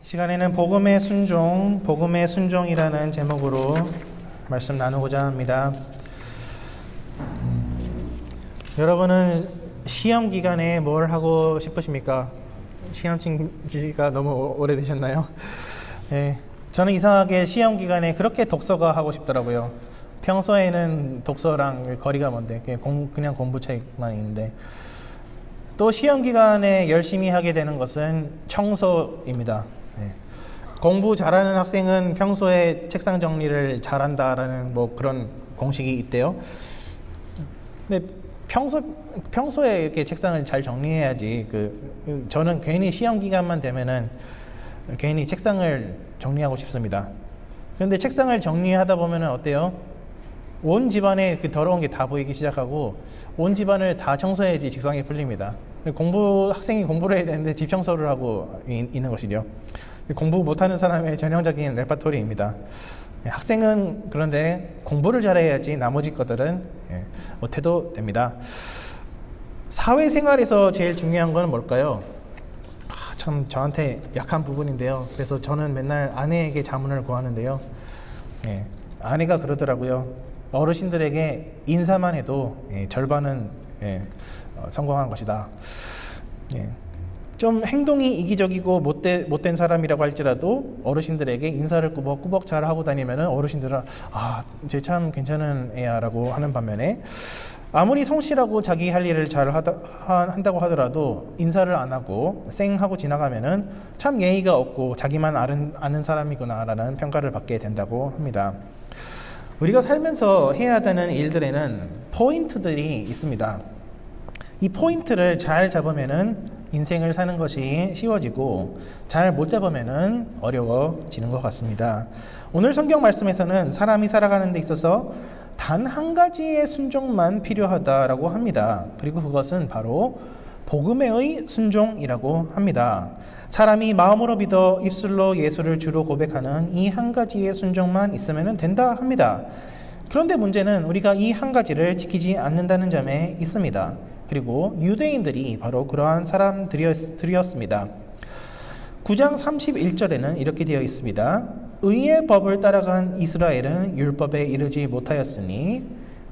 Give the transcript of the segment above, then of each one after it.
시간에는 복음의 순종이라는 제목으로 말씀 나누고자 합니다. 여러분은 시험 기간에 뭘 하고 싶으십니까? 시험 친 지가 너무 오래되셨나요? 네, 저는 이상하게 시험 기간에 그렇게 독서가 하고 싶더라고요. 평소에는 독서랑 거리가 먼데 그냥 공부책만 있는데, 또 시험 기간에 열심히 하게 되는 것은 청소입니다. 네. 공부 잘하는 학생은 평소에 책상 정리를 잘한다라는 그런 공식이 있대요. 근데 평소에 이렇게 책상을 잘 정리해야지. 저는 괜히 시험 기간만 되면은 괜히 책상을 정리하고 싶습니다. 그런데 책상을 정리하다 보면은 어때요? 온 집안에 더러운 게 다 보이기 시작하고 온 집안을 다 청소해야지 직성이 풀립니다. 학생이 공부를 해야 되는데 집 청소를 하고 있는 것이죠. 공부 못하는 사람의 전형적인 레파토리입니다. 학생은 그런데 공부를 잘해야지 나머지 것들은 못해도 됩니다. 사회생활에서 제일 중요한 건 뭘까요? 참 저한테 약한 부분인데요. 그래서 저는 맨날 아내에게 자문을 구하는데요. 아내가 그러더라고요. 어르신들에게 인사만 해도 절반은 성공한 것이다. 좀 행동이 이기적이고 못된 사람이라고 할지라도 어르신들에게 인사를 꾸벅꾸벅 잘 하고 다니면 어르신들은 쟤 참 괜찮은 애야 라고 하는 반면에, 아무리 성실하고 자기 할 일을 잘 한다고 하더라도 인사를 안 하고 쌩하고 지나가면은 참 예의가 없고 자기만 아는 사람이구나 라는 평가를 받게 된다고 합니다. 우리가 살면서 해야 되는 일들에는 포인트들이 있습니다. 이 포인트를 잘 잡으면은 인생을 사는 것이 쉬워지고, 잘 못 잡으면은 어려워지는 것 같습니다. 오늘 성경 말씀에서는 사람이 살아가는 데 있어서 단 한 가지의 순종만 필요하다라고 합니다. 그리고 그것은 바로 복음의 순종이라고 합니다. 사람이 마음으로 믿어 입술로 예수를 주로 고백하는 이 한 가지의 순종만 있으면 된다 합니다. 그런데 문제는 우리가 이 한 가지를 지키지 않는다는 점에 있습니다. 그리고 유대인들이 바로 그러한 사람들이었습니다. 9장 31절에는 이렇게 되어 있습니다. 의의 법을 따라간 이스라엘은 율법에 이르지 못하였으니,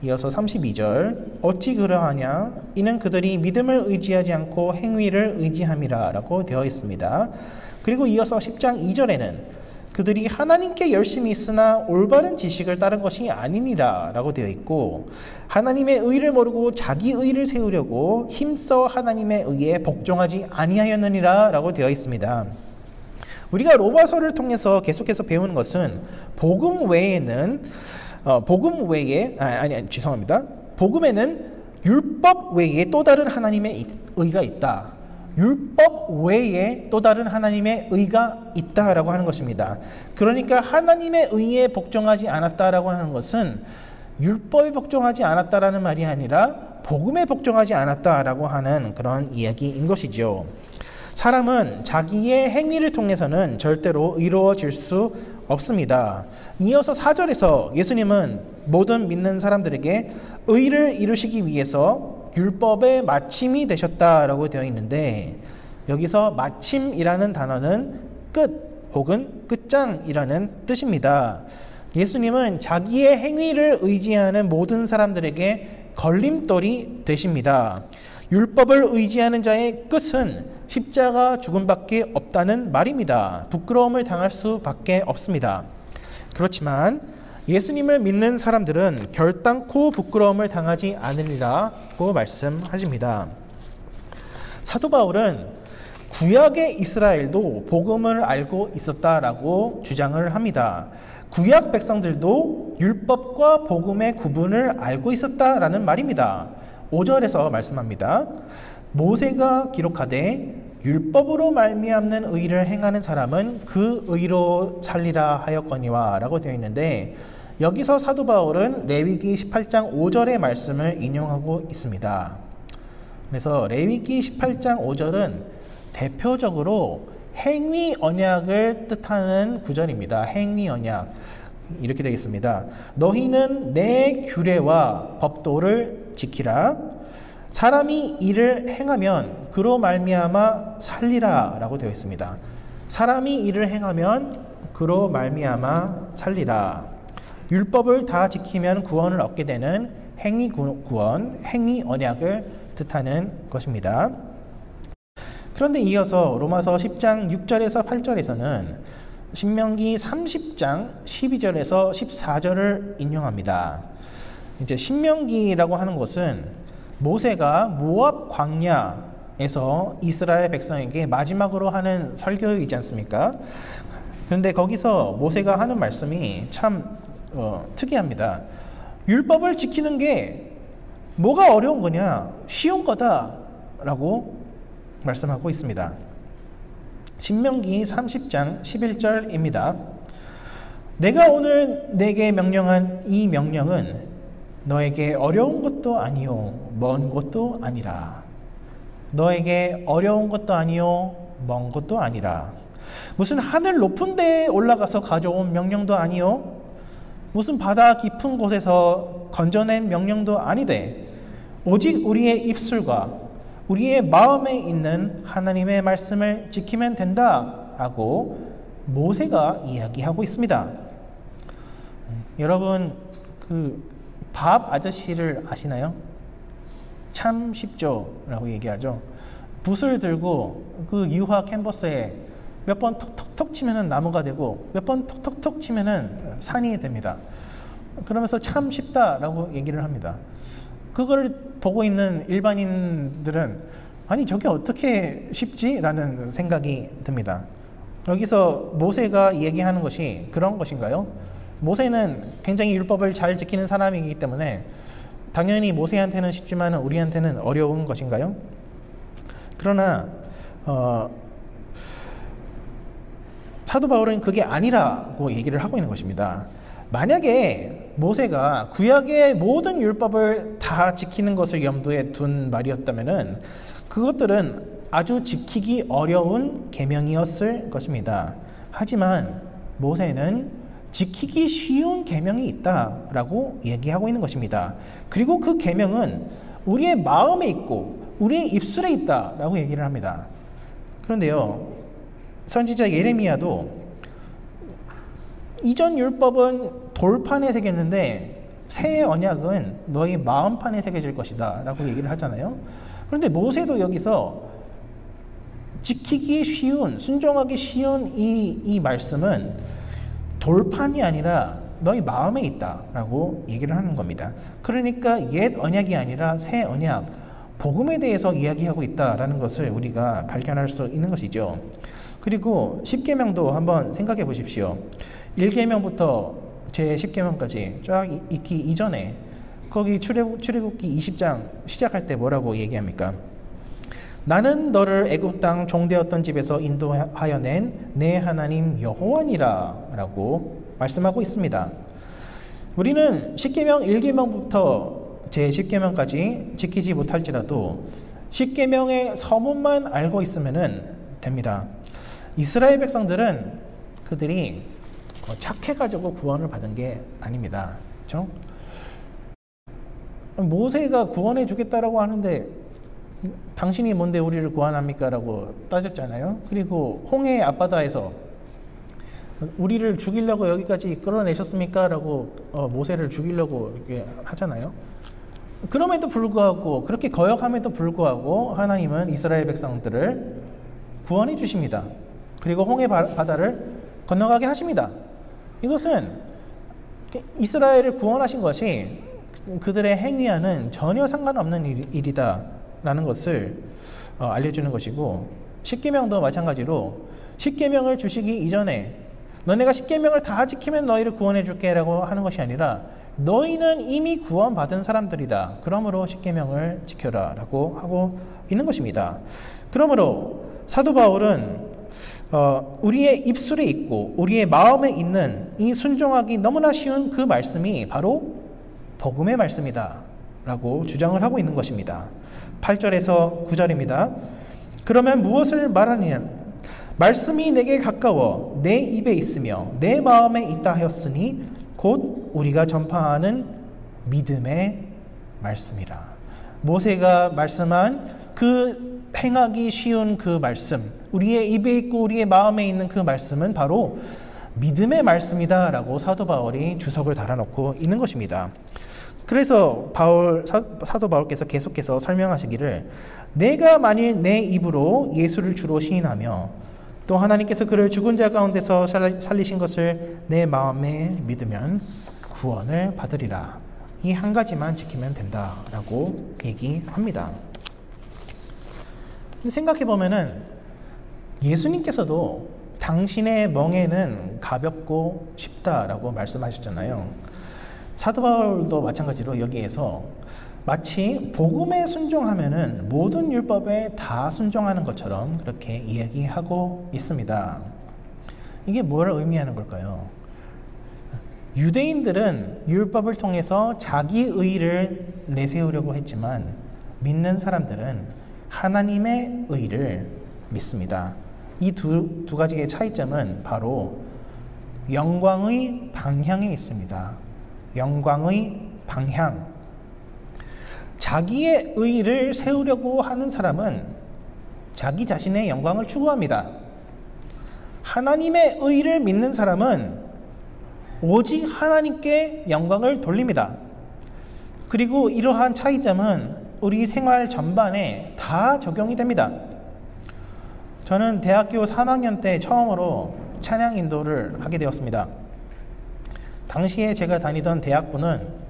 이어서 32절, 어찌 그러하냐? 이는 그들이 믿음을 의지하지 않고 행위를 의지함이라 라고 되어 있습니다. 그리고 이어서 10장 2절에는 그들이 하나님께 열심히 있으나 올바른 지식을 따른 것이 아니니라 라고 되어 있고, 하나님의 의를 모르고 자기 의를 세우려고 힘써 하나님의 의에 복종하지 아니하였느니라 라고 되어 있습니다. 우리가 로마서를 통해서 계속해서 배우는 것은 복음에는 율법 외에 또 다른 하나님의 의가 있다. 율법 외에 또 다른 하나님의 의가 있다라고 하는 것입니다. 그러니까 하나님의 의에 복종하지 않았다라고 하는 것은 율법에 복종하지 않았다라는 말이 아니라 복음에 복종하지 않았다라고 하는 그런 이야기인 것이죠. 사람은 자기의 행위를 통해서는 절대로 의로워질 수 없습니다. 이어서 4절에서 예수님은 모든 믿는 사람들에게 의를 이루시기 위해서 율법의 마침이 되셨다라고 되어 있는데, 여기서 마침이라는 단어는 끝 혹은 끝장이라는 뜻입니다. 예수님은 자기의 행위를 의지하는 모든 사람들에게 걸림돌이 되십니다. 율법을 의지하는 자의 끝은 십자가 죽음밖에 없다는 말입니다. 부끄러움을 당할 수밖에 없습니다. 그렇지만 예수님을 믿는 사람들은 결단코 부끄러움을 당하지 않으리라고 말씀하십니다. 사도 바울은 구약의 이스라엘도 복음을 알고 있었다라고 주장을 합니다. 구약 백성들도 율법과 복음의 구분을 알고 있었다라는 말입니다. 5절에서 말씀합니다. 모세가 기록하되 율법으로 말미암는 의를 행하는 사람은 그 의로 살리라 하였거니와 라고 되어 있는데, 여기서 사도 바울은 레위기 18장 5절의 말씀을 인용하고 있습니다. 그래서 레위기 18장 5절은 대표적으로 행위 언약을 뜻하는 구절입니다. 행위 언약. 이렇게 되겠습니다. 너희는 내 규례와 법도를 지키라. 사람이 이를 행하면 그로 말미암아 살리라 라고 되어 있습니다. 사람이 이를 행하면 그로 말미암아 살리라. 율법을 다 지키면 구원을 얻게 되는 행위 구원, 행위 언약을 뜻하는 것입니다. 그런데 이어서 로마서 10장 6절에서 8절에서는 신명기 30장 12절에서 14절을 인용합니다. 이제 신명기라고 하는 것은 모세가 모압 광야에서 이스라엘 백성에게 마지막으로 하는 설교이지 않습니까? 그런데 거기서 모세가 하는 말씀이 참 특이합니다. 율법을 지키는 게 뭐가 어려운 거냐? 쉬운 거다라고 말씀하고 있습니다. 신명기 30장 11절입니다. 내가 오늘 내게 명령한 이 명령은 너에게 어려운 것도 아니요 먼 것도 아니라. 너에게 어려운 것도 아니요 먼 것도 아니라. 무슨 하늘 높은 데에 올라가서 가져온 명령도 아니요 무슨 바다 깊은 곳에서 건져낸 명령도 아니되 오직 우리의 입술과 우리의 마음에 있는 하나님의 말씀을 지키면 된다라고 모세가 이야기하고 있습니다. 여러분 밥 아저씨를 아시나요? 참 쉽죠라고 얘기하죠. 붓을 들고 그 유화 캔버스에 몇 번 톡톡톡 치면은 나무가 되고 몇 번 톡톡톡 치면은 산이 됩니다. 그러면서 참 쉽다라고 얘기를 합니다. 그걸 보고 있는 일반인들은 아니 저게 어떻게 쉽지? 라는 생각이 듭니다. 여기서 모세가 얘기하는 것이 그런 것인가요? 모세는 굉장히 율법을 잘 지키는 사람이기 때문에 당연히 모세한테는 쉽지만 우리한테는 어려운 것인가요? 그러나 사도 바울은 그게 아니라고 얘기를 하고 있는 것입니다. 만약에 모세가 구약의 모든 율법을 다 지키는 것을 염두에 둔 말이었다면 그것들은 아주 지키기 어려운 계명이었을 것입니다. 하지만 모세는 지키기 쉬운 계명이 있다라고 얘기하고 있는 것입니다. 그리고 그 계명은 우리의 마음에 있고 우리의 입술에 있다라고 얘기를 합니다. 그런데요, 선지자 예레미야도 이전 율법은 돌판에 새겼는데 새 언약은 너희 마음판에 새겨질 것이다 라고 얘기를 하잖아요. 그런데 모세도 여기서 지키기 쉬운, 순종하기 쉬운 이 말씀은 돌판이 아니라 너희 마음에 있다 라고 얘기를 하는 겁니다. 그러니까 옛 언약이 아니라 새 언약, 복음에 대해서 이야기하고 있다라는 것을 우리가 발견할 수 있는 것이죠. 그리고 10계명도 한번 생각해 보십시오. 1계명부터 제 10계명까지 쫙 읽기 이전에 거기 출애굽기 20장 시작할 때 뭐라고 얘기합니까? 나는 너를 애굽 땅 종되었던 집에서 인도하여 낸 내 하나님 여호와니라 라고 말씀하고 있습니다. 우리는 10계명 1계명부터 제 10계명까지 지키지 못할지라도 10계명의 서문만 알고 있으면 됩니다. 이스라엘 백성들은 그들이 착해가지고 구원을 받은 게 아닙니다. 그렇죠? 모세가 구원해 주겠다라고 하는데 당신이 뭔데 우리를 구원합니까? 라고 따졌잖아요. 그리고 홍해 앞바다에서 우리를 죽이려고 여기까지 끌어내셨습니까? 라고 모세를 죽이려고 이렇게 하잖아요. 그럼에도 불구하고 그렇게 거역함에도 불구하고 하나님은 이스라엘 백성들을 구원해 주십니다. 그리고 홍해 바다를 건너가게 하십니다. 이것은 이스라엘을 구원하신 것이 그들의 행위와는 전혀 상관없는 일이다라는 것을 알려주는 것이고 10계명도 마찬가지로 10계명을 주시기 이전에 너네가 10계명을 다 지키면 너희를 구원해 줄게 라고 하는 것이 아니라 너희는 이미 구원받은 사람들이다. 그러므로 10계명을 지켜라 라고 하고 있는 것입니다. 그러므로 사도 바울은 우리의 입술에 있고 우리의 마음에 있는 이 순종하기 너무나 쉬운 그 말씀이 바로 복음의 말씀이다 라고 주장을 하고 있는 것입니다. 8절에서 9절입니다. 그러면 무엇을 말하느냐? 말씀이 내게 가까워 내 입에 있으며 내 마음에 있다 하였으니 곧 우리가 전파하는 믿음의 말씀이라. 모세가 말씀한 그 행하기 쉬운 그 말씀, 우리의 입에 있고 우리의 마음에 있는 그 말씀은 바로 믿음의 말씀이다 라고 사도 바울이 주석을 달아놓고 있는 것입니다. 그래서 사도 바울께서 계속해서 설명하시기를, 내가 만일 내 입으로 예수를 주로 시인하며 또 하나님께서 그를 죽은 자 가운데서 살리신 것을 내 마음에 믿으면 구원을 받으리라. 이 한 가지만 지키면 된다라고 얘기합니다. 생각해보면은 예수님께서도 당신의 멍에는 가볍고 쉽다라고 말씀하셨잖아요. 사도 바울도 마찬가지로 여기에서 마치 복음에 순종하면은 모든 율법에 다 순종하는 것처럼 그렇게 이야기하고 있습니다. 이게 뭘 의미하는 걸까요? 유대인들은 율법을 통해서 자기 의를 내세우려고 했지만 믿는 사람들은 하나님의 의를 믿습니다. 이 두 가지의 차이점은 바로 영광의 방향에 있습니다. 영광의 방향. 자기의 의를 세우려고 하는 사람은 자기 자신의 영광을 추구합니다. 하나님의 의를 믿는 사람은 오직 하나님께 영광을 돌립니다. 그리고 이러한 차이점은 우리 생활 전반에 다 적용이 됩니다. 저는 대학교 3학년 때 처음으로 찬양 인도를 하게 되었습니다. 당시에 제가 다니던 대학부는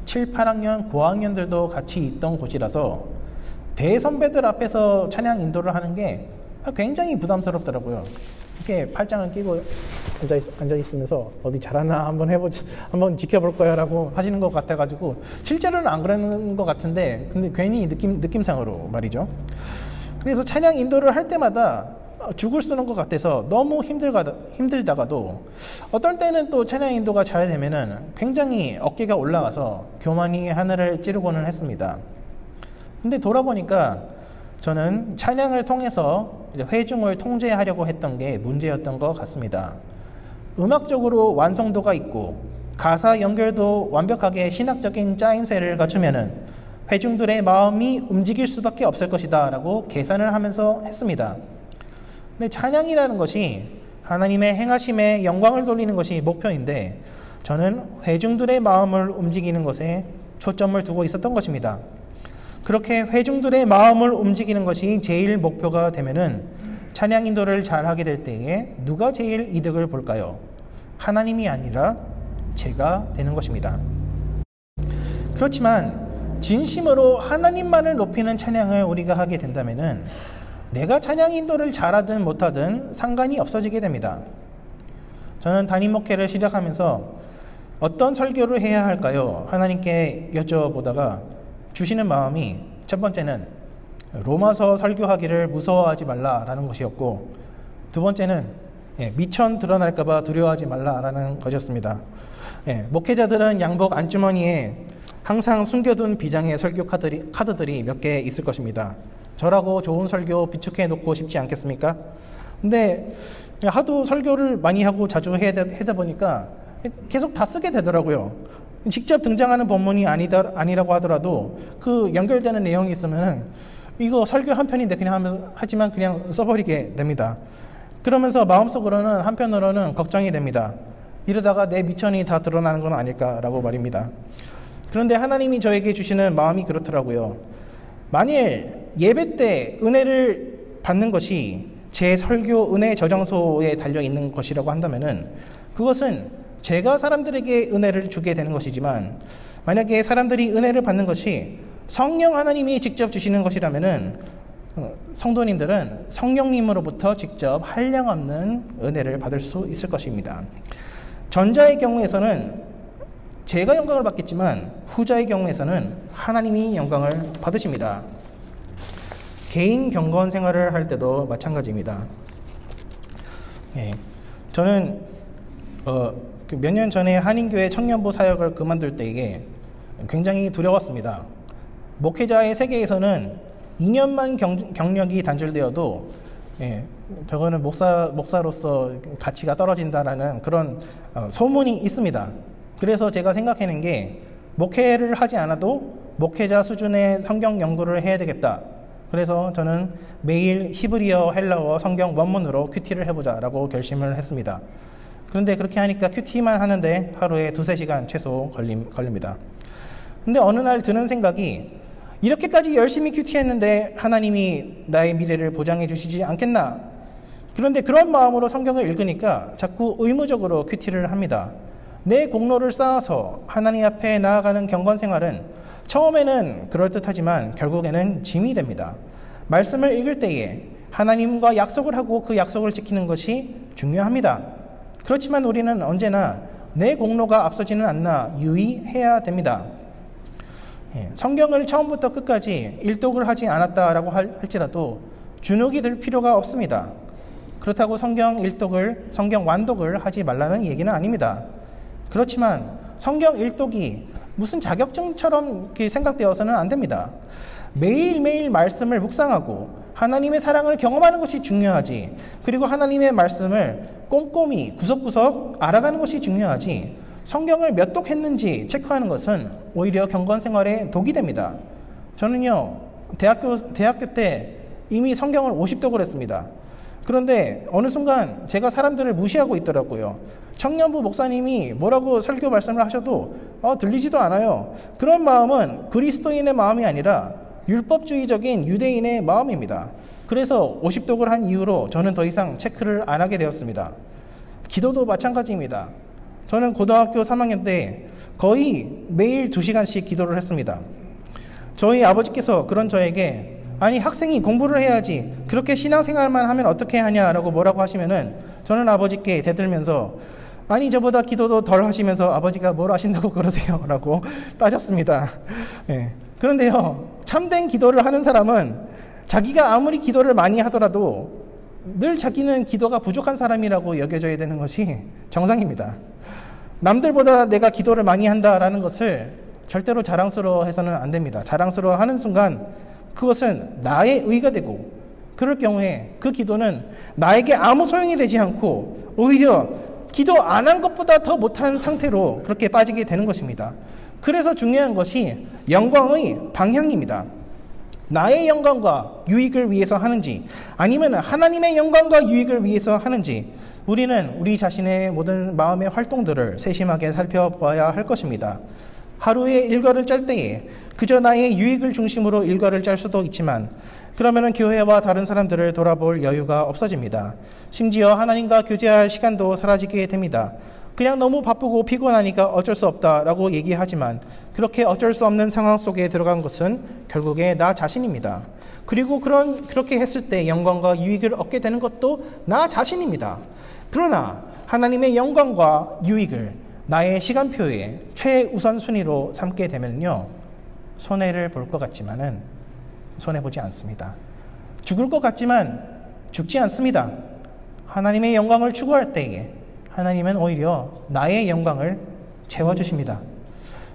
7, 8학년, 9학년들도 같이 있던 곳이라서 대선배들 앞에서 찬양 인도를 하는 게 굉장히 부담스럽더라고요. 이렇게 팔짱을 끼고 앉아있으면서 어디 잘하나 한번 지켜볼 거야 라고 하시는 것 같아가지고 실제로는 안 그러는 것 같은데 근데 괜히 느낌상으로 말이죠. 그래서 찬양 인도를 할 때마다 죽을 쓰는 것 같아서 너무 힘들다가도 어떨 때는 또 찬양 인도가 잘 되면은 굉장히 어깨가 올라가서 교만이 하늘을 찌르고는 했습니다. 근데 돌아보니까 저는 찬양을 통해서 회중을 통제하려고 했던 게 문제였던 것 같습니다. 음악적으로 완성도가 있고 가사 연결도 완벽하게 신학적인 짜임새를 갖추면은 회중들의 마음이 움직일 수밖에 없을 것이다 라고 계산을 하면서 했습니다. 근데 찬양이라는 것이 하나님의 행하심에 영광을 돌리는 것이 목표인데 저는 회중들의 마음을 움직이는 것에 초점을 두고 있었던 것입니다. 그렇게 회중들의 마음을 움직이는 것이 제일 목표가 되면은 찬양 인도를 잘 하게 될 때에 누가 제일 이득을 볼까요? 하나님이 아니라 제가 되는 것입니다. 그렇지만 진심으로 하나님만을 높이는 찬양을 우리가 하게 된다면은 내가 찬양 인도를 잘하든 못하든 상관이 없어지게 됩니다. 저는 담임 목회를 시작하면서 어떤 설교를 해야 할까요? 하나님께 여쭤보다가 주시는 마음이 첫 번째는 로마서 설교하기를 무서워하지 말라라는 것이었고 두 번째는 미천 드러날까 봐 두려워하지 말라라는 것이었습니다. 목회자들은 양복 안주머니에 항상 숨겨둔 비장의 설교 카드들이 몇 개 있을 것입니다. 저라고 좋은 설교 비축해 놓고 싶지 않겠습니까? 근데 하도 설교를 많이 하고 자주 하다 보니까 계속 다 쓰게 되더라고요. 직접 등장하는 본문이 아니라고 하더라도 그 연결되는 내용이 있으면은 이거 설교 한 편인데 하지만 그냥 써버리게 됩니다. 그러면서 마음속으로는 한편으로는 걱정이 됩니다. 이러다가 내 미천이 다 드러나는 건 아닐까라고 말입니다. 그런데 하나님이 저에게 주시는 마음이 그렇더라고요. 만일 예배 때 은혜를 받는 것이 제 설교 은혜 저장소에 달려있는 것이라고 한다면은 그것은 제가 사람들에게 은혜를 주게 되는 것이지만 만약에 사람들이 은혜를 받는 것이 성령 하나님이 직접 주시는 것이라면은 성도님들은 성령님으로부터 직접 한량없는 은혜를 받을 수 있을 것입니다. 전자의 경우에서는 제가 영광을 받겠지만 후자의 경우에서는 하나님이 영광을 받으십니다. 개인 경건 생활을 할 때도 마찬가지입니다. 저는 몇 년 전에 한인교회 청년부 사역을 그만둘 때에 굉장히 두려웠습니다. 목회자의 세계에서는 2년만 경력이 단절되어도 저거는 목사로서 가치가 떨어진다라는 그런 소문이 있습니다. 그래서 제가 생각해낸 게 목회를 하지 않아도 목회자 수준의 성경 연구를 해야 되겠다. 그래서 저는 매일 히브리어, 헬라어, 성경 원문으로 큐티를 해보자라고 결심을 했습니다. 그런데 그렇게 하니까 큐티만 하는데 하루에 2~3시간 최소 걸립니다. 근데 어느 날 드는 생각이, 이렇게까지 열심히 큐티했는데 하나님이 나의 미래를 보장해 주시지 않겠나? 그런데 그런 마음으로 성경을 읽으니까 자꾸 의무적으로 큐티를 합니다. 내 공로를 쌓아서 하나님 앞에 나아가는 경건 생활은 처음에는 그럴듯하지만 결국에는 짐이 됩니다. 말씀을 읽을 때에 하나님과 약속을 하고 그 약속을 지키는 것이 중요합니다. 그렇지만 우리는 언제나 내 공로가 앞서지는 않나 유의해야 됩니다. 성경을 처음부터 끝까지 일독을 하지 않았다라고 할지라도 주눅이 들 필요가 없습니다. 그렇다고 성경 일독을, 성경 완독을 하지 말라는 얘기는 아닙니다. 그렇지만 성경 일독이 무슨 자격증처럼 생각되어서는 안 됩니다. 매일매일 말씀을 묵상하고 하나님의 사랑을 경험하는 것이 중요하지, 그리고 하나님의 말씀을 꼼꼼히 구석구석 알아가는 것이 중요하지, 성경을 몇 독 했는지 체크하는 것은 오히려 경건 생활에 독이 됩니다. 저는요, 대학교 때 이미 성경을 50독을 했습니다. 그런데 어느 순간 제가 사람들을 무시하고 있더라고요. 청년부 목사님이 뭐라고 설교 말씀을 하셔도 들리지도 않아요. 그런 마음은 그리스도인의 마음이 아니라 율법주의적인 유대인의 마음입니다. 그래서 50독을 한 이후로 저는 더 이상 체크를 안 하게 되었습니다. 기도도 마찬가지입니다. 저는 고등학교 3학년 때 거의 매일 2시간씩 기도를 했습니다. 저희 아버지께서 그런 저에게, 아니 학생이 공부를 해야지 그렇게 신앙생활만 하면 어떻게 하냐라고 뭐라고 하시면은 저는 아버지께 대들면서, 아니 저보다 기도도 덜 하시면서 아버지가 뭘 하신다고 그러세요? 라고 따졌습니다. 그런데요, 참된 기도를 하는 사람은 자기가 아무리 기도를 많이 하더라도 늘 자기는 기도가 부족한 사람이라고 여겨져야 되는 것이 정상입니다. 남들보다 내가 기도를 많이 한다라는 것을 절대로 자랑스러워해서는 안 됩니다. 자랑스러워하는 순간 그것은 나의 의가 되고, 그럴 경우에 그 기도는 나에게 아무 소용이 되지 않고 오히려 기도 안 한 것보다 더 못한 상태로 그렇게 빠지게 되는 것입니다. 그래서 중요한 것이 영광의 방향입니다. 나의 영광과 유익을 위해서 하는지, 아니면 하나님의 영광과 유익을 위해서 하는지, 우리는 우리 자신의 모든 마음의 활동들을 세심하게 살펴보아야 할 것입니다. 하루에 일과를 짤 때에 그저 나의 유익을 중심으로 일과를 짤 수도 있지만, 그러면은 교회와 다른 사람들을 돌아볼 여유가 없어집니다. 심지어 하나님과 교제할 시간도 사라지게 됩니다. 그냥 너무 바쁘고 피곤하니까 어쩔 수 없다라고 얘기하지만, 그렇게 어쩔 수 없는 상황 속에 들어간 것은 결국에 나 자신입니다. 그리고 그렇게 했을 때 영광과 유익을 얻게 되는 것도 나 자신입니다. 그러나 하나님의 영광과 유익을 나의 시간표에 최우선순위로 삼게 되면요, 손해를 볼 것 같지만은 손해보지 않습니다. 죽을 것 같지만 죽지 않습니다. 하나님의 영광을 추구할 때에 하나님은 오히려 나의 영광을 채워주십니다.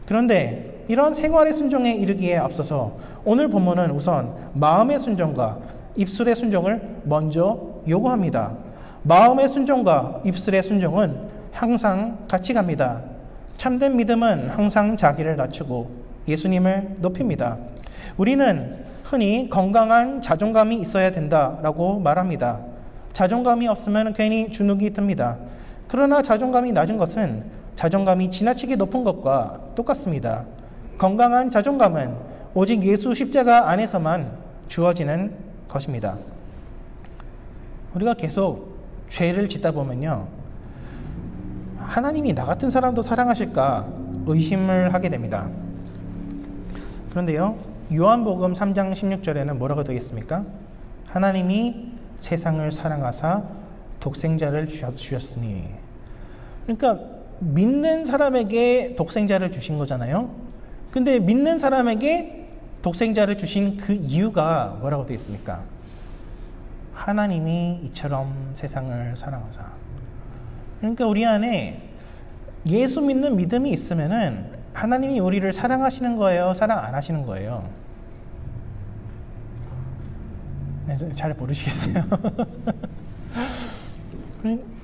그런데 이런 생활의 순종에 이르기에 앞서서 오늘 본문은 우선 마음의 순종과 입술의 순종을 먼저 요구합니다. 마음의 순종과 입술의 순종은 항상 같이 갑니다. 참된 믿음은 항상 자기를 낮추고 예수님을 높입니다. 우리는 흔히 건강한 자존감이 있어야 된다라고 말합니다. 자존감이 없으면 괜히 주눅이 듭니다. 그러나 자존감이 낮은 것은 자존감이 지나치게 높은 것과 똑같습니다. 건강한 자존감은 오직 예수 십자가 안에서만 주어지는 것입니다. 우리가 계속 죄를 짓다 보면요, 하나님이 나 같은 사람도 사랑하실까 의심을 하게 됩니다. 그런데요, 요한복음 3장 16절에는 뭐라고 되어 있습니까? 하나님이 세상을 사랑하사 독생자를 주셨으니. 그러니까 믿는 사람에게 독생자를 주신 거잖아요. 근데 믿는 사람에게 독생자를 주신 그 이유가 뭐라고 되어 있습니까? 하나님이 이처럼 세상을 사랑하사. 그러니까 우리 안에 예수 믿는 믿음이 있으면은 하나님이 우리를 사랑하시는 거예요? 사랑 안 하시는 거예요? 잘 모르시겠어요?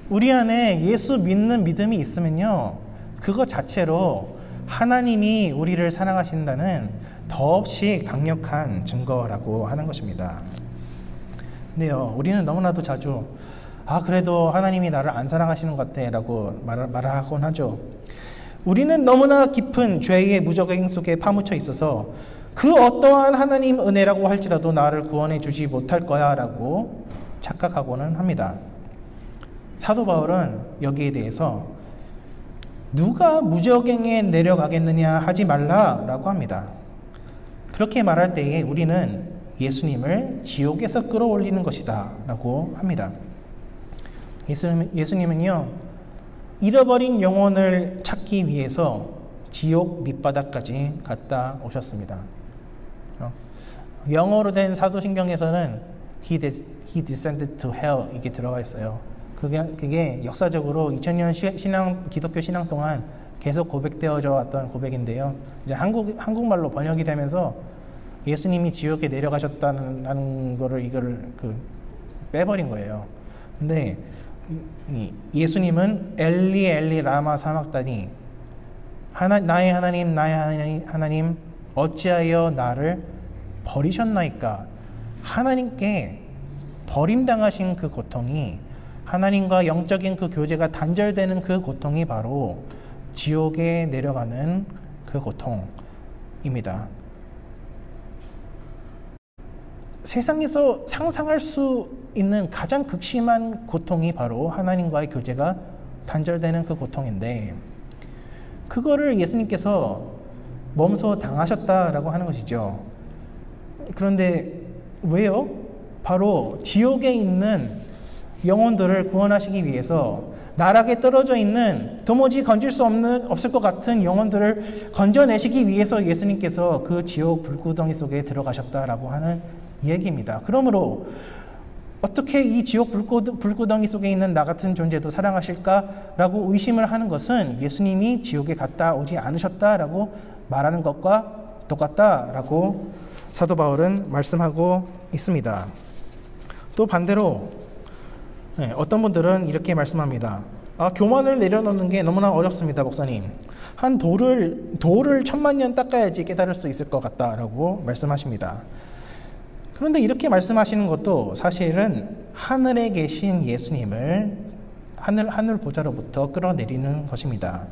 우리 안에 예수 믿는 믿음이 있으면요, 그것 자체로 하나님이 우리를 사랑하신다는 더없이 강력한 증거라고 하는 것입니다. 근데요, 우리는 너무나도 자주 그래도 하나님이 나를 안 사랑하시는 것 같아 라고 말을 하곤 하죠. 우리는 너무나 깊은 죄의 무적행 속에 파묻혀 있어서 그 어떠한 하나님 은혜라고 할지라도 나를 구원해 주지 못할 거야 라고 착각하고는 합니다. 사도 바울은 여기에 대해서 누가 무적행에 내려가겠느냐 하지 말라 라고 합니다. 그렇게 말할 때에 우리는 예수님을 지옥에서 끌어올리는 것이다 라고 합니다. 예수님은요, 잃어버린 영혼을 찾기 위해서 지옥 밑바닥까지 갔다 오셨습니다. 영어로 된 사도신경에서는 He descended to hell 이게 들어가 있어요. 그게 역사적으로 2000년 기독교 신앙 동안 계속 고백되어져 왔던 고백인데요. 이제 한국말로 번역이 되면서 예수님이 지옥에 내려가셨다는 거를 빼버린 거예요. 근데 예수님은 엘리 엘리 라마 사막다니 나의 하나님 어찌하여 나를 버리셨나이까. 하나님께 버림당하신 그 고통이, 하나님과 영적인 그 교제가 단절되는 그 고통이 바로 지옥에 내려가는 그 고통입니다. 세상에서 상상할 수 있는 가장 극심한 고통이 바로 하나님과의 교제가 단절되는 그 고통인데, 그거를 예수님께서 몸소 당하셨다라고 하는 것이죠. 그런데 왜요? 바로 지옥에 있는 영혼들을 구원하시기 위해서 나락에 떨어져 있는 도무지 건질 수 없을 것 같은 영혼들을 건져내시기 위해서 예수님께서 그 지옥 불구덩이 속에 들어가셨다라고 하는 얘기입니다. 그러므로 어떻게 이 지옥 불구덩이 속에 있는 나 같은 존재도 사랑하실까라고 의심을 하는 것은 예수님이 지옥에 갔다 오지 않으셨다라고 말하는 것과 똑같다라고 사도 바울은 말씀하고 있습니다. 또 반대로 어떤 분들은 이렇게 말씀합니다. 교만을 내려놓는 게 너무나 어렵습니다, 목사님. 한 돌을 1000만 닦아야지 깨달을 수 있을 것 같다라고 말씀하십니다. 그런데 이렇게 말씀하시는 것도 사실은 하늘에 계신 예수님을 하늘 보좌로부터 끌어내리는 것입니다.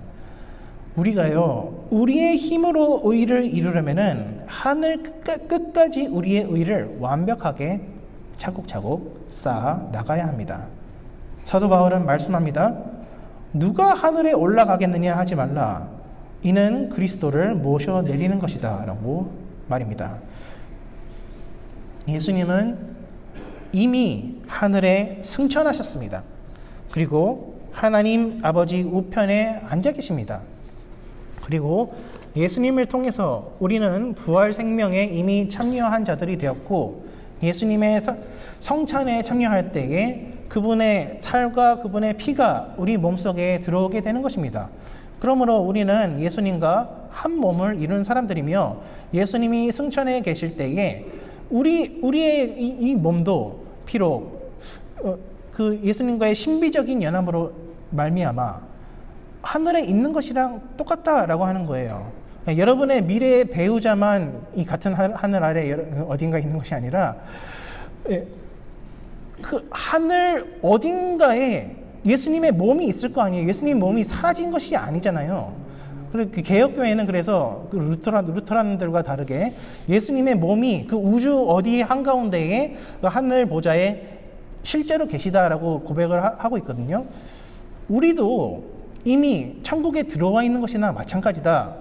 우리가요, 우리의 힘으로 의를 이루려면은 하늘 끝까지 우리의 의를 완벽하게 차곡차곡 쌓아 나가야 합니다. 사도 바울은 말씀합니다. 누가 하늘에 올라가겠느냐 하지 말라. 이는 그리스도를 모셔내리는 것이다 라고 말입니다. 예수님은 이미 하늘에 승천하셨습니다. 그리고 하나님 아버지 우편에 앉아 계십니다. 그리고 예수님을 통해서 우리는 부활 생명에 이미 참여한 자들이 되었고, 예수님의 성찬에 참여할 때에 그분의 살과 그분의 피가 우리 몸속에 들어오게 되는 것입니다. 그러므로 우리는 예수님과 한 몸을 이룬 사람들이며, 예수님이 승천해 계실 때에 우리의 이 몸도 비록 그 예수님과의 신비적인 연합으로 말미암아 하늘에 있는 것이랑 똑같다라고 하는 거예요. 여러분의 미래의 배우자만 이 같은 하늘 아래 어딘가에 있는 것이 아니라 그 하늘 어딘가에 예수님의 몸이 있을 거 아니에요. 예수님 몸이 사라진 것이 아니잖아요. 그리고 그 개혁교회는 그래서 그 루터란들과 다르게 예수님의 몸이 그 우주 어디 한가운데에 그 하늘 보좌에 실제로 계시다라고 고백을 하고 있거든요. 우리도 이미 천국에 들어와 있는 것이나 마찬가지다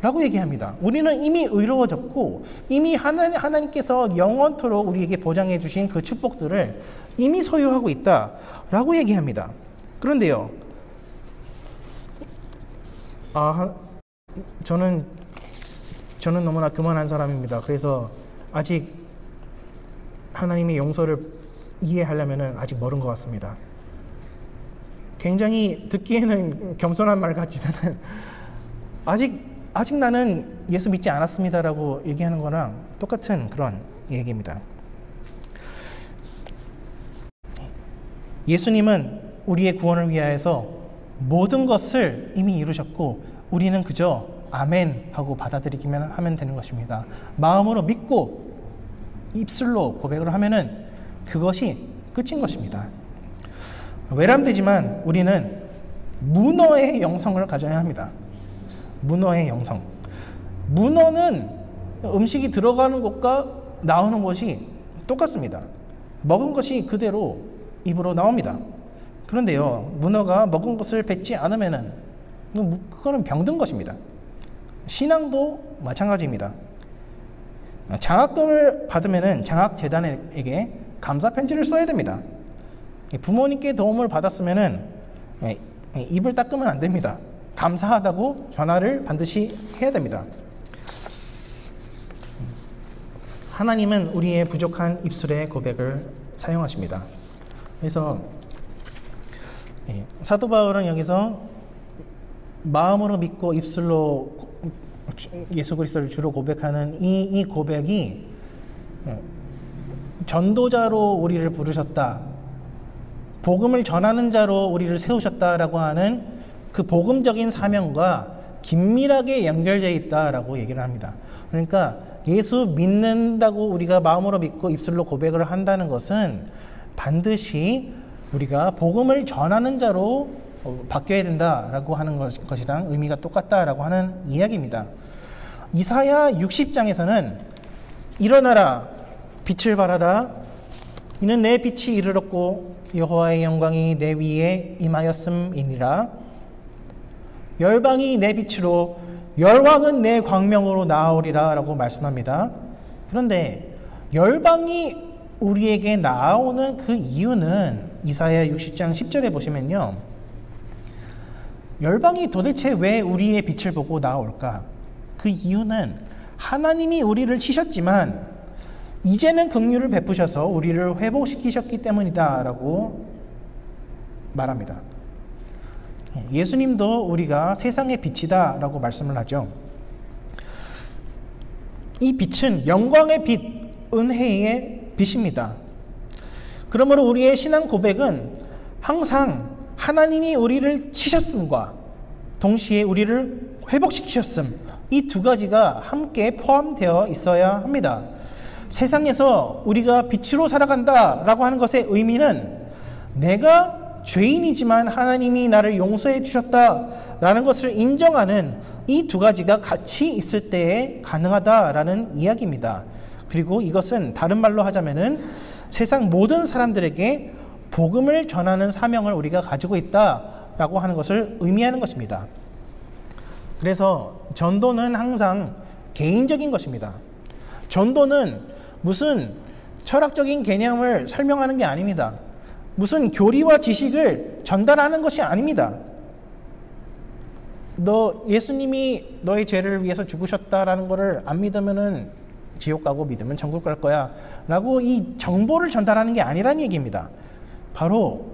라고 얘기합니다. 우리는 이미 의로워졌고, 이미 하나님께서 영원토록 우리에게 보장해 주신 그 축복들을 이미 소유하고 있다 라고 얘기합니다. 그런데요, 저는 너무나 교만한 사람입니다. 그래서 아직 하나님의 용서를 이해하려면 아직 멀은 것 같습니다. 굉장히 듣기에는 겸손한 말 같지만 아직 나는 예수 믿지 않았습니다라고 얘기하는 거랑 똑같은 그런 얘기입니다. 예수님은 우리의 구원을 위하여서 모든 것을 이미 이루셨고, 우리는 그저 아멘 하고 받아들이기만 하면 되는 것입니다. 마음으로 믿고 입술로 고백을 하면은 그것이 끝인 것입니다. 외람되지만 우리는 문어의 영성을 가져야 합니다. 문어의 영성. 문어는 음식이 들어가는 것과 나오는 것이 똑같습니다. 먹은 것이 그대로 입으로 나옵니다. 그런데요, 문어가 먹은 것을 뱉지 않으면은 그거는 병든 것입니다. 신앙도 마찬가지입니다. 장학금을 받으면은 장학재단에게 감사 편지를 써야 됩니다. 부모님께 도움을 받았으면은 입을 닦으면 안 됩니다. 감사하다고 전화를 반드시 해야 됩니다. 하나님은 우리의 부족한 입술의 고백을 사용하십니다. 그래서 사도 바울은 여기서 마음으로 믿고 입술로 예수 그리스도를 주로 고백하는 이 고백이 전도자로 우리를 부르셨다, 복음을 전하는 자로 우리를 세우셨다라고 하는 그 복음적인 사명과 긴밀하게 연결되어 있다라고 얘기를 합니다. 그러니까 예수 믿는다고 우리가 마음으로 믿고 입술로 고백을 한다는 것은 반드시 우리가 복음을 전하는 자로 바뀌어야 된다라고 하는 것이랑 의미가 똑같다라고 하는 이야기입니다. 이사야 60장에서는 일어나라, 빛을 발하라, 이는 내 빛이 이르렀고 여호와의 영광이 내 위에 임하였음이니라. 열방이 내 빛으로, 열왕은 내 광명으로 나아오리라 라고 말씀합니다. 그런데 열방이 우리에게 나아오는 그 이유는 이사야 60장 10절에 보시면요, 열방이 도대체 왜 우리의 빛을 보고 나올까? 그 이유는 하나님이 우리를 치셨지만 이제는 긍휼을 베푸셔서 우리를 회복시키셨기 때문이다 라고 말합니다. 예수님도 우리가 세상의 빛이다 라고 말씀을 하죠. 이 빛은 영광의 빛, 은혜의 빛입니다. 그러므로 우리의 신앙 고백은 항상 하나님이 우리를 치셨음과 동시에 우리를 회복시키셨음, 이 두 가지가 함께 포함되어 있어야 합니다. 세상에서 우리가 빛으로 살아간다 라고 하는 것의 의미는 내가 죄인이지만 하나님이 나를 용서해 주셨다 라는 것을 인정하는 이 두 가지가 같이 있을 때에 가능하다라는 이야기입니다. 그리고 이것은 다른 말로 하자면은 세상 모든 사람들에게 복음을 전하는 사명을 우리가 가지고 있다라고 하는 것을 의미하는 것입니다. 그래서 전도는 항상 개인적인 것입니다. 전도는 무슨 철학적인 개념을 설명하는 게 아닙니다. 무슨 교리와 지식을 전달하는 것이 아닙니다. 너 예수님이 너의 죄를 위해서 죽으셨다라는 것을 안 믿으면은 지옥 가고 믿으면 천국 갈 거야 라고 이 정보를 전달하는 게 아니라는 얘기입니다. 바로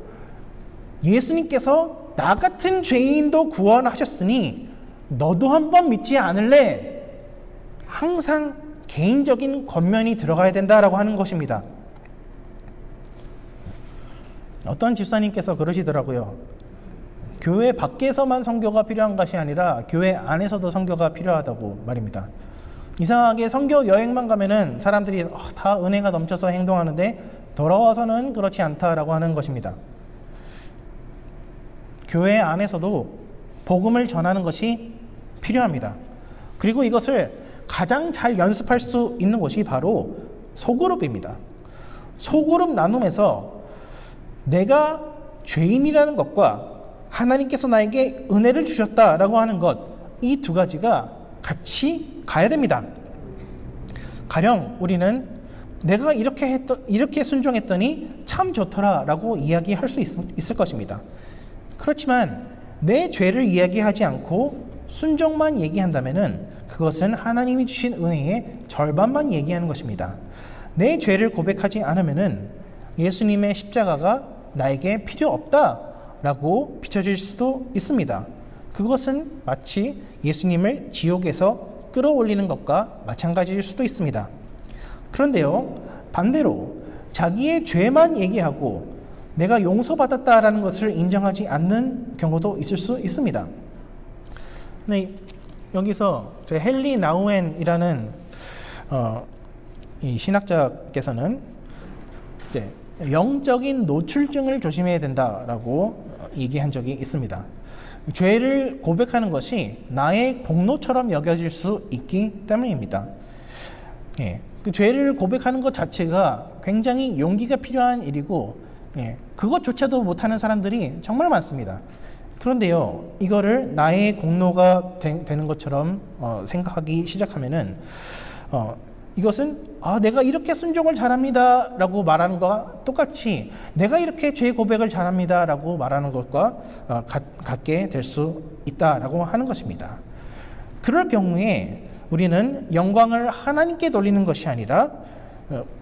예수님께서 나 같은 죄인도 구원하셨으니 너도 한번 믿지 않을래? 항상 개인적인 권면이 들어가야 된다라고 하는 것입니다. 어떤 집사님께서 그러시더라고요. 교회 밖에서만 선교가 필요한 것이 아니라 교회 안에서도 선교가 필요하다고 말입니다. 이상하게 선교 여행만 가면은 사람들이 다 은혜가 넘쳐서 행동하는데 돌아와서는 그렇지 않다라고 하는 것입니다. 교회 안에서도 복음을 전하는 것이 필요합니다. 그리고 이것을 가장 잘 연습할 수 있는 것이 바로 소그룹입니다. 소그룹 나눔에서 내가 죄인이라는 것과 하나님께서 나에게 은혜를 주셨다라고 하는 것, 이 두 가지가 같이 가야 됩니다. 가령 우리는 내가 이렇게 순종했더니 참 좋더라라고 이야기할 수 있을 것입니다. 그렇지만 내 죄를 이야기하지 않고 순종만 얘기한다면은 그것은 하나님이 주신 은혜의 절반만 얘기하는 것입니다. 내 죄를 고백하지 않으면은 예수님의 십자가가 나에게 필요 없다라고 비춰질 수도 있습니다. 그것은 마치 예수님을 지옥에서 끌어올리는 것과 마찬가지일 수도 있습니다. 그런데요, 반대로 자기의 죄만 얘기하고 내가 용서받았다라는 것을 인정하지 않는 경우도 있을 수 있습니다. 네, 여기서 헨리 나우엔이라는 이 신학자께서는 이제 영적인 노출증을 조심해야 된다라고 얘기한 적이 있습니다. 죄를 고백하는 것이 나의 공로처럼 여겨질 수 있기 때문입니다. 예, 그 죄를 고백하는 것 자체가 굉장히 용기가 필요한 일이고, 예, 그것조차도 못하는 사람들이 정말 많습니다. 그런데요, 이거를 나의 공로가 되는 것처럼 생각하기 시작하면은 이것은 내가 이렇게 순종을 잘합니다 라고 말하는 것과 똑같이 내가 이렇게 죄 고백을 잘합니다 라고 말하는 것과 같게 될 수 있다라고 하는 것입니다. 그럴 경우에 우리는 영광을 하나님께 돌리는 것이 아니라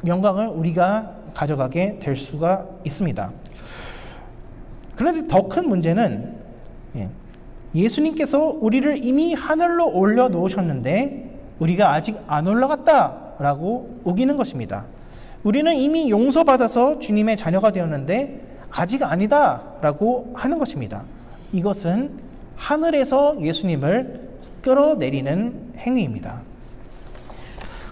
영광을 우리가 가져가게 될 수가 있습니다. 그런데 더 큰 문제는 예수님께서 우리를 이미 하늘로 올려놓으셨는데 우리가 아직 안 올라갔다라고 우기는 것입니다. 우리는 이미 용서받아서 주님의 자녀가 되었는데 아직 아니다라고 하는 것입니다. 이것은 하늘에서 예수님을 끌어내리는 행위입니다.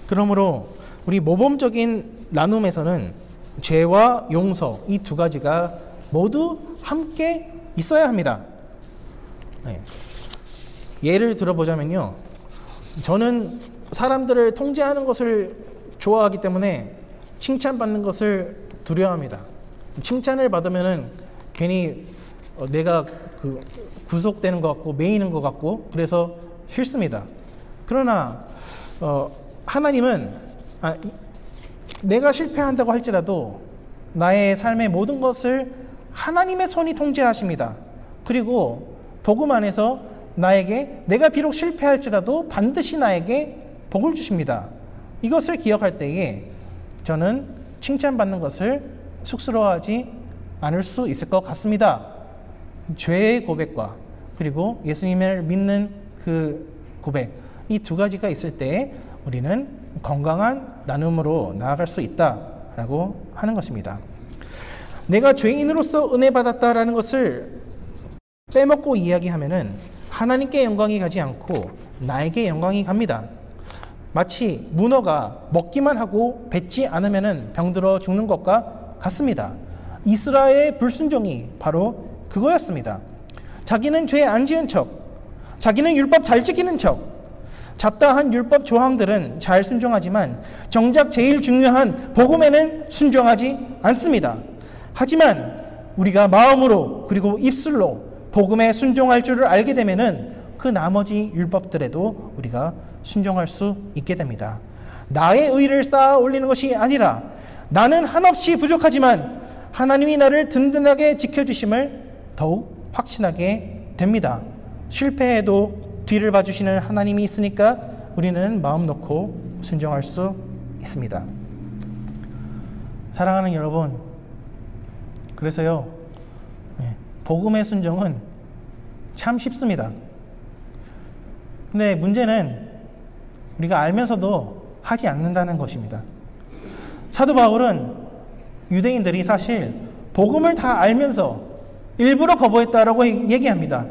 그러므로 우리 모범적인 나눔에서는 죄와 용서, 이 두 가지가 모두 함께 있어야 합니다. 네. 예를 들어보자면요, 저는 사람들을 통제하는 것을 좋아하기 때문에 칭찬받는 것을 두려워합니다. 칭찬을 받으면은 괜히 내가 구속되는 것 같고 매이는 것 같고 그래서 싫습니다. 그러나 하나님은 내가 실패한다고 할지라도 나의 삶의 모든 것을 하나님의 손이 통제하십니다. 그리고 복음 안에서 내가 비록 실패할지라도 반드시 나에게 복을 주십니다. 이것을 기억할 때에 저는 칭찬받는 것을 쑥스러워하지 않을 수 있을 것 같습니다. 죄의 고백과 그리고 예수님을 믿는 그 고백, 이 두 가지가 있을 때 우리는 건강한 나눔으로 나아갈 수 있다라고 하는 것입니다. 내가 죄인으로서 은혜 받았다라는 것을 빼먹고 이야기하면은 하나님께 영광이 가지 않고 나에게 영광이 갑니다. 마치 문어가 먹기만 하고 뱉지 않으면 병들어 죽는 것과 같습니다. 이스라엘의 불순종이 바로 그거였습니다. 자기는 죄 안 지은 척, 자기는 율법 잘 지키는 척, 잡다한 율법 조항들은 잘 순종하지만 정작 제일 중요한 복음에는 순종하지 않습니다. 하지만 우리가 마음으로 그리고 입술로 복음에 순종할 줄을 알게 되면은 그 나머지 율법들에도 우리가 순종할 수 있게 됩니다. 나의 의를 쌓아 올리는 것이 아니라 나는 한없이 부족하지만 하나님이 나를 든든하게 지켜주심을 더욱 확신하게 됩니다. 실패해도 뒤를 봐주시는 하나님이 있으니까 우리는 마음 놓고 순종할 수 있습니다. 사랑하는 여러분, 그래서요, 복음의 순종은 참 쉽습니다. 근데 문제는 우리가 알면서도 하지 않는다는 것입니다. 사도 바울은 유대인들이 사실 복음을 다 알면서 일부러 거부했다라고 얘기합니다.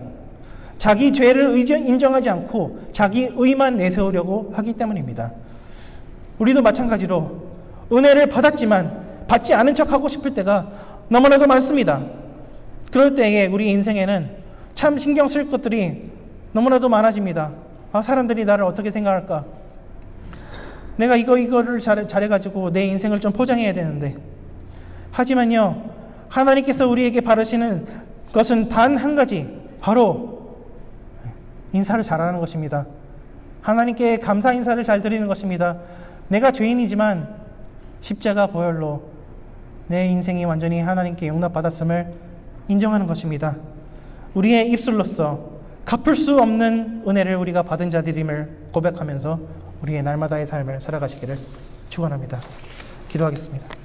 자기 죄를 인정하지 않고 자기 의만 내세우려고 하기 때문입니다. 우리도 마찬가지로 은혜를 받았지만 받지 않은 척하고 싶을 때가 너무나도 많습니다. 그럴 때에 우리 인생에는 참 신경 쓸 것들이 너무나도 많아집니다. 사람들이 나를 어떻게 생각할까? 내가 이거를 잘해가지고 내 인생을 좀 포장해야 되는데. 하지만요, 하나님께서 우리에게 바라시는 것은 단 한 가지, 바로 인사를 잘하는 것입니다. 하나님께 감사 인사를 잘 드리는 것입니다. 내가 죄인이지만 십자가 보혈로 내 인생이 완전히 하나님께 용납받았음을 인정하는 것입니다. 우리의 입술로서 갚을 수 없는 은혜를 우리가 받은 자들임을 고백하면서 우리의 날마다의 삶을 살아가시기를 축원합니다. 기도하겠습니다.